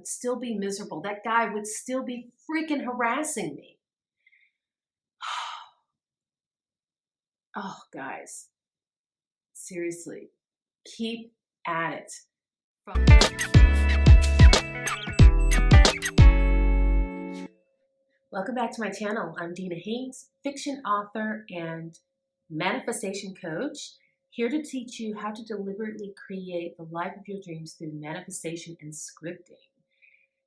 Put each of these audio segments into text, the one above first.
would still be miserable. That guy would still be freaking harassing me. Oh, guys, seriously, keep at it. Welcome back to my channel. I'm Dina Haynes, fiction author and manifestation coach, here to teach you how to deliberately create the life of your dreams through manifestation and scripting.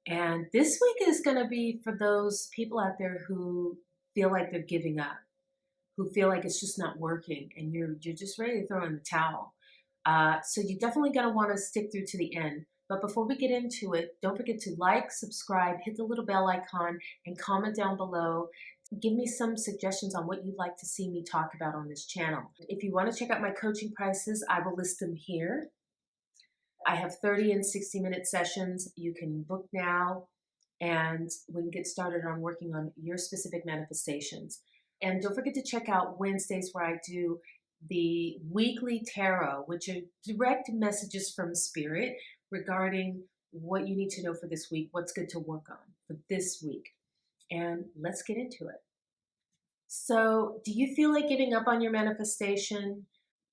And this week is going to be for those people out there who feel like they're giving up, who feel like it's just not working, and you're just ready to throw in the towel. So you're definitely going to want to stick through to the end. But before we get into it, don't forget to like, subscribe, hit the little bell icon, and comment down below. Give me some suggestions on what you'd like to see me talk about on this channel. If you want to check out my coaching prices, I will list them here. I have 30 and 60-minute sessions. You can book now, and we can get started on working on your specific manifestations. And don't forget to check out Wednesdays, where I do the weekly tarot, which are direct messages from Spirit regarding what you need to know for this week, what's good to work on for this week. And let's get into it. So, do you feel like giving up on your manifestation?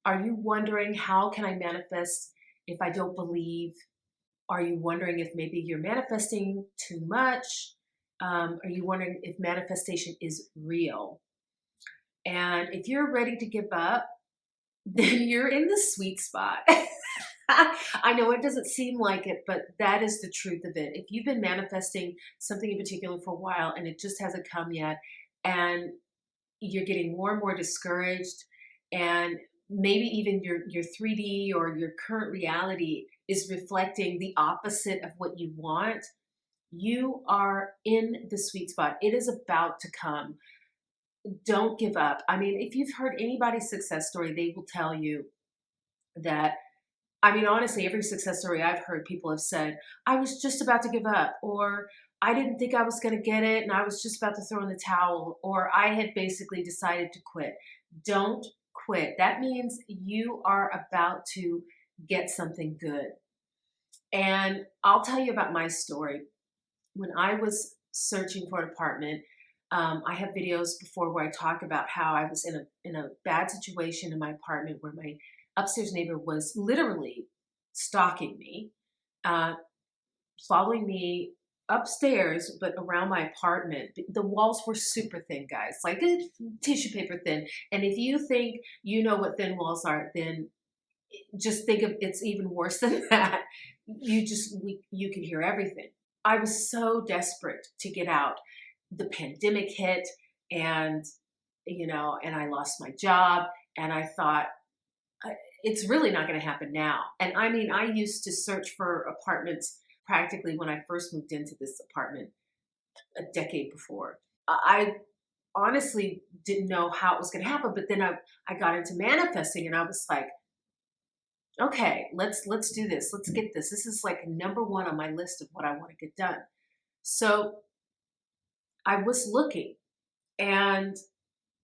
Are you wondering, how can I manifest if I don't believe? Are you wondering if maybe you're manifesting too much? Are you wondering if manifestation is real? And if you're ready to give up, then you're in the sweet spot. I know it doesn't seem like it, but that is the truth of it. If you've been manifesting something in particular for a while and it just hasn't come yet, and you're getting more and more discouraged, and maybe even your 3D or your current reality is reflecting the opposite of what you want, you are in the sweet spot. It is about to come. Don't give up. I mean, if you've heard anybody's success story, they will tell you that, I mean, honestly, every success story I've heard, people have said, I was just about to give up, or I didn't think I was going to get it, and I was just about to throw in the towel, or I had basically decided to quit. Don't quit. That means you are about to get something good. And I'll tell you about my story. When I was searching for an apartment, I have videos before where I talk about how I was in a bad situation in my apartment, where my upstairs neighbor was literally stalking me, following me upstairs, but around my apartment. The walls were super thin, guys, like tissue paper thin. And if you think you know what thin walls are, then just think of it's even worse than that. You can hear everything. I was so desperate to get out. The pandemic hit, and I lost my job, and I thought, it's really not going to happen now. And I mean, I used to search for apartments practically when I first moved into this apartment a decade before. I honestly didn't know how it was going to happen, but then I got into manifesting, and I was like, okay, let's do this. Let's get this. This is like number one on my list of what I want to get done. So I was looking, and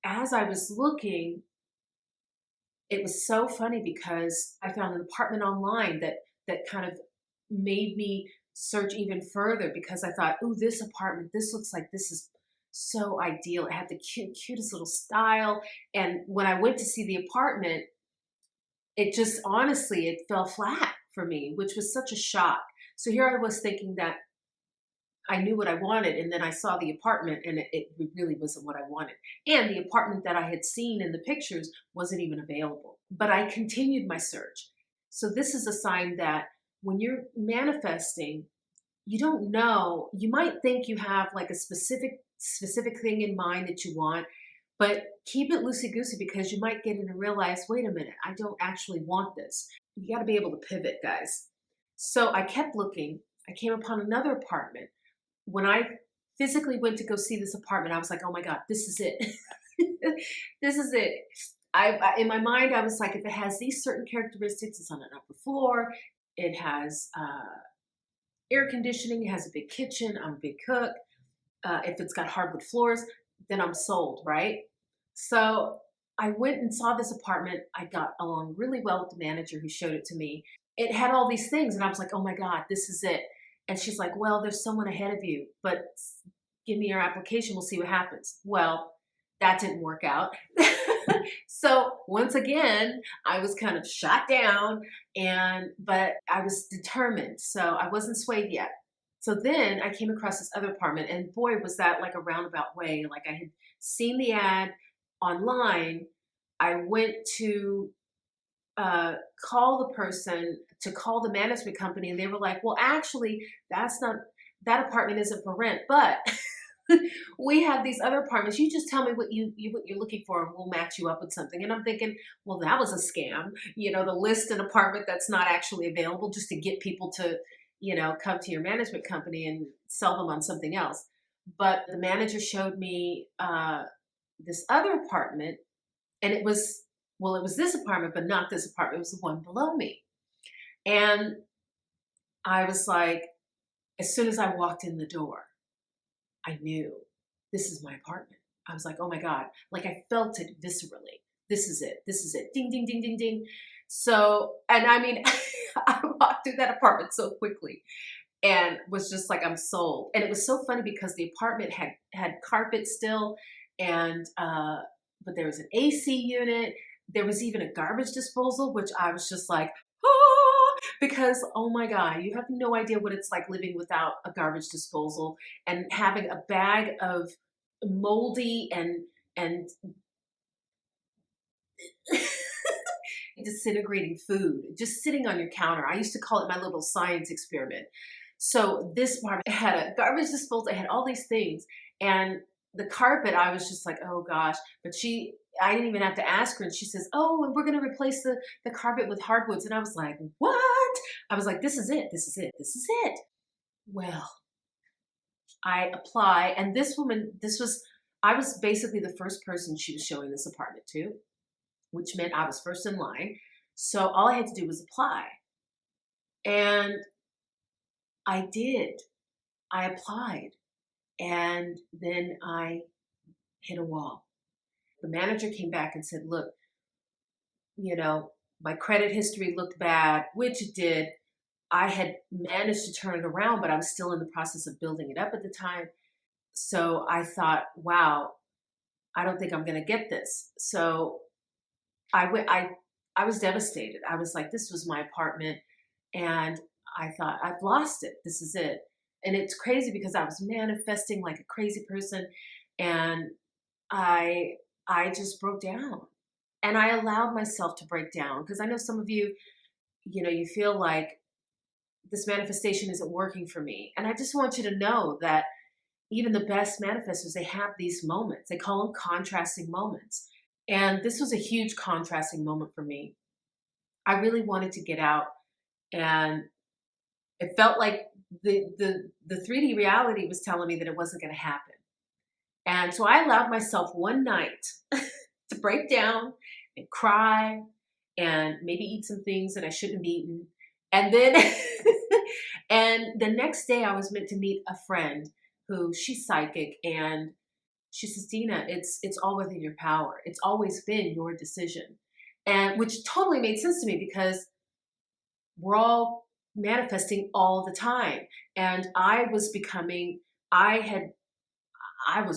as I was looking, it was so funny because I found an apartment online that kind of made me search even further, because I thought, ooh, this apartment, this looks like this is so ideal. It had the cutest little style. And when I went to see the apartment, it just, honestly, it fell flat for me, which was such a shock. So here I was thinking that I knew what I wanted, and then I saw the apartment, and it really wasn't what I wanted. And the apartment that I had seen in the pictures wasn't even available. But I continued my search. So this is a sign that when you're manifesting, you don't know. You might think you have like a specific thing in mind that you want, but keep it loosey-goosey, because you might get in and realize, wait a minute, I don't actually want this. You got to be able to pivot, guys. So I kept looking. I came upon another apartment. When I physically went to go see this apartment, I was like, oh my God, this is it. This is it. In my mind, I was like, if it has these certain characteristics, it's on an upper floor, it has air conditioning, it has a big kitchen, I'm a big cook, if it's got hardwood floors, then I'm sold, right? So I went and saw this apartment. I got along really well with the manager who showed it to me. It had all these things, and I was like, oh my God, this is it. And she's like, well, there's someone ahead of you, but give me your application. We'll see what happens. Well, that didn't work out. So once again, I was kind of shot down, but I was determined. So I wasn't swayed yet. So then I came across this other apartment, and boy, was that like a roundabout way. Like I had seen the ad online. I went to call the person to call the management company, and they were like, well, actually, that apartment isn't for rent, but we have these other apartments. You just tell me what what you're looking for, and we'll match you up with something. And I'm thinking, well, that was a scam, to list an apartment that's not actually available just to get people to, come to your management company and sell them on something else. But the manager showed me this other apartment, and it was this apartment, but not this apartment. It was the one below me. And I was like, as soon as I walked in the door, I knew this is my apartment. I was like, oh my God. Like I felt it viscerally. This is it. This is it. Ding, ding, ding, ding, ding. So, and I mean, I walked through that apartment so quickly and was just like, I'm sold. And it was so funny because the apartment had carpet still, and but there was an AC unit. There was even a garbage disposal, which I was just like, oh, because oh my God, you have no idea what it's like living without a garbage disposal and having a bag of moldy and disintegrating food just sitting on your counter. I used to call it my little science experiment. So this apartment had a garbage disposal, it had all these things, and the carpet, I was just like, oh gosh. But I didn't even have to ask her, and she says, oh, and we're going to replace the carpet with hardwoods. And I was like, what? I was like, this is it. This is it. This is it. Well, I apply, and this woman, I was basically the first person she was showing this apartment to, which meant I was first in line. So all I had to do was apply. And I did. I applied. And then I hit a wall. The manager came back and said, look, my credit history looked bad, which it did. I had managed to turn it around, but I was still in the process of building it up at the time. So I thought, wow, I don't think I'm going to get this. So I was devastated. I was like, this was my apartment. And I thought, I've lost it. This is it. And it's crazy because I was manifesting like a crazy person. And I just broke down. And I allowed myself to break down because I know some of you, you feel like this manifestation isn't working for me. And I just want you to know that even the best manifestors, they have these moments. They call them contrasting moments. And this was a huge contrasting moment for me. I really wanted to get out, and it felt like the 3D reality was telling me that it wasn't going to happen. And so I allowed myself one night to break down and cry and maybe eat some things that I shouldn't have eaten. And then, and the next day I was meant to meet a friend who she's psychic, and she says, Dina, it's all within your power. It's always been your decision. And which totally made sense to me because we're all manifesting all the time. And I was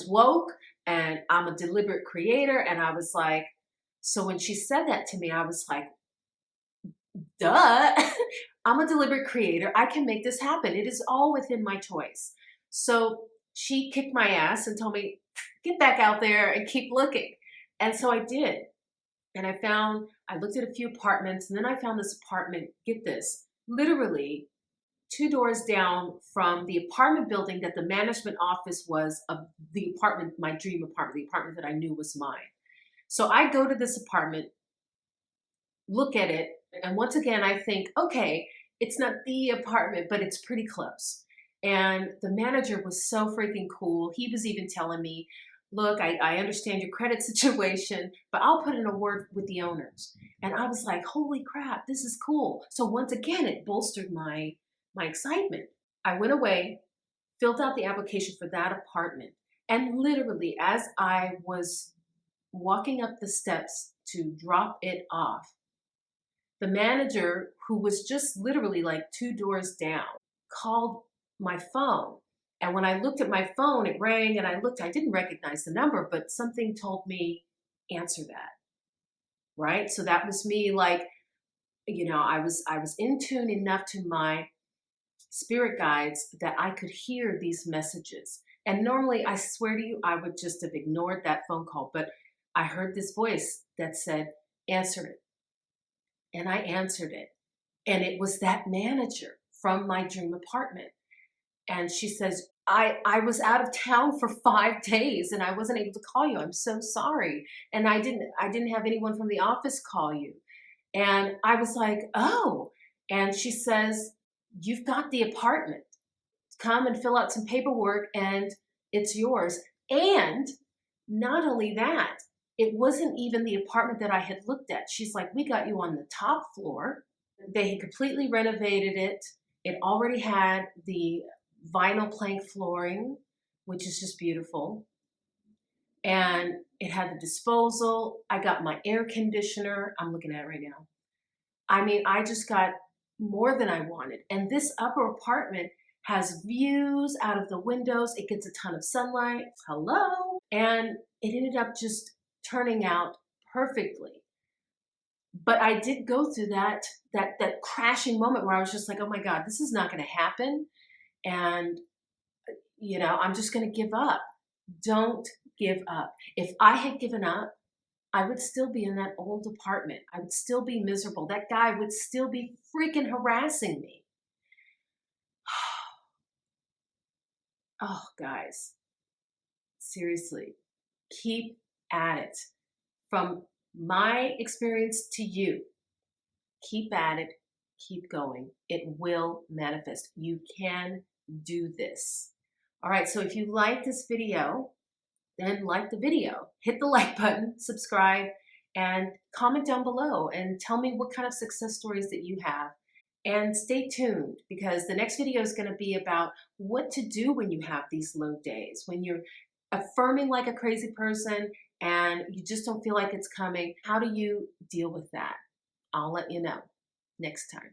woke, and I'm a deliberate creator. And I was like, so when she said that to me, I was like, duh, I'm a deliberate creator. I can make this happen. It is all within my choice. So she kicked my ass and told me, get back out there and keep looking. And so I did. And I looked at a few apartments, and then I found this apartment, get this, literally 2 doors down from the apartment building that the management office was of the apartment, my dream apartment, the apartment that I knew was mine. So I go to this apartment, look at it, and once again, I think, okay, it's not the apartment, but it's pretty close. And the manager was so freaking cool. He was even telling me, look, I understand your credit situation, but I'll put in a word with the owners. And I was like, holy crap, this is cool. So once again, it bolstered my excitement. I went away, filled out the application for that apartment. And literally, as I was walking up the steps to drop it off, the manager, who was just literally like 2 doors down, called my phone. And when I looked at my phone, it rang and I looked, I didn't recognize the number, but something told me, answer that, right? So that was me like, I was in tune enough to my spirit guides that I could hear these messages. And normally, I swear to you, I would just have ignored that phone call, but I heard this voice that said, answer it. And I answered it. And it was that manager from my dream apartment. And she says, I was out of town for 5 days and I wasn't able to call you. I'm so sorry. And I didn't have anyone from the office call you. And I was like, oh. And she says, you've got the apartment. Come and fill out some paperwork and it's yours. And not only that, it wasn't even the apartment that I had looked at. She's like, we got you on the top floor. They had completely renovated it. It already had the vinyl plank flooring, which is just beautiful. And it had the disposal. I got my air conditioner. I'm looking at it right now. I mean, I just got more than I wanted. And this upper apartment has views out of the windows. It gets a ton of sunlight. Hello. And it ended up just turning out perfectly. But I did go through that crashing moment where I was just like, oh my God, this is not going to happen. And, I'm just going to give up. Don't give up. If I had given up, I would still be in that old apartment. I would still be miserable. That guy would still be freaking harassing me. Oh, guys, seriously, keep at it. From my experience to you, keep at it, keep going. It will manifest. You can do this. All right, so if you like this video, then like the video, hit the like button, subscribe, and comment down below and tell me what kind of success stories that you have. And stay tuned because the next video is going to be about what to do when you have these low days, when you're affirming like a crazy person and you just don't feel like it's coming. How do you deal with that? I'll let you know next time.